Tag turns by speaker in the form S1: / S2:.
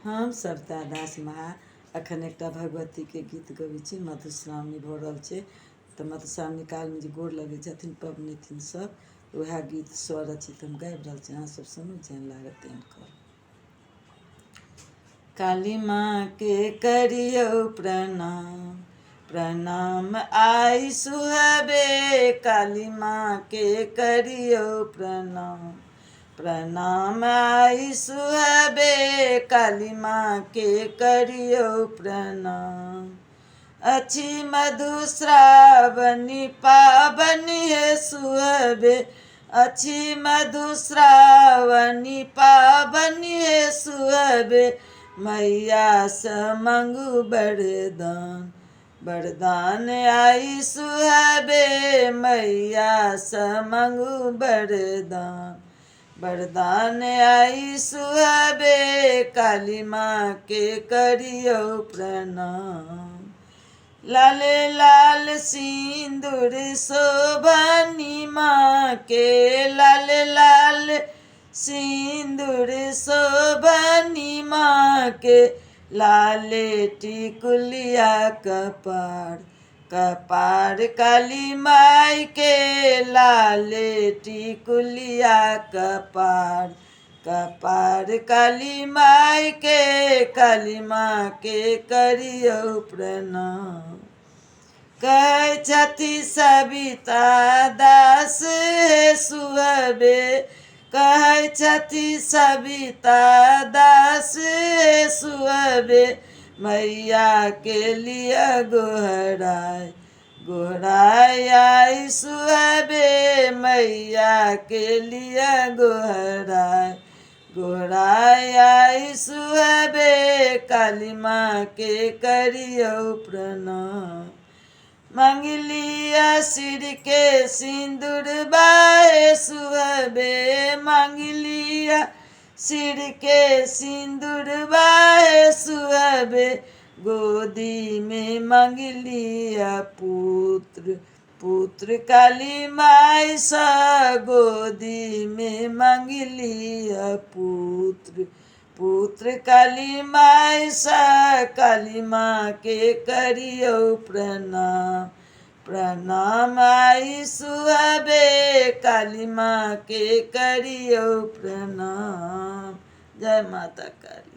S1: हम सरिता दास महा अखन एकटा भगवती के गीत गबै छी। मधुश्रावणी भऽ रहल छै तऽ मधुश्रावणी कालमे जे गोर लगै छथिन पबनैतिन सब वएह गीत स्वरचित हम गाबि रहल छी। अहाँ सब सुनू, जेहन लागत तेहन करू। काली माँ के करियौ प्रणाम, प्रणाम आई सुहबे। काली माँ के करियौ प्रणाम, प्रणाम आई सुहबे। काली माँ के करियौ प्रणाम। अछि मधुश्रावणी पाबनि हे सुहबे। अछि मधुश्रावणी पाबनि हे सुहबे। मैया सँ मंगू वरदान, वरदान आई सुहबे। मैया सँ मंगू वरदान, वरदान आई सुहबे। काली माँ के करियौ प्रणाम। लाले लाल सिंदूर शोभनी माँ के, लाले लाल सिंदूर शोभनी माँ के। लाले टिकुलिया कपार, कपार काली माई के। लाले टिकुलिया कपार, कपार काली माई के। काली माँ के करियौ प्रणाम। कहै छथि सविता दास हे सुहबे। कहै छथि सविता दास हे सुहबे। मैया के लिए गोहराय, गोहराय आई सुहबे। मैया के लिए गोहराय, गोहराय आई सुहबे। काली माँ के करियौ प्रणाम। मांगलिया सिर के सिंदूर बाहे सुहबे। मांगलिया सिर के सिंदूर बाहे सुहबे। गोदी में मांगलिया पुत्र, पुत्र काली माई सा। गोदी में मांगलिया पुत्र, पुत्र काली माई सा। काली माँ के करियौ प्रणाम, प्रणाम आई सुहबे। काली माँ के करियौ प्रणाम। जय माता काली।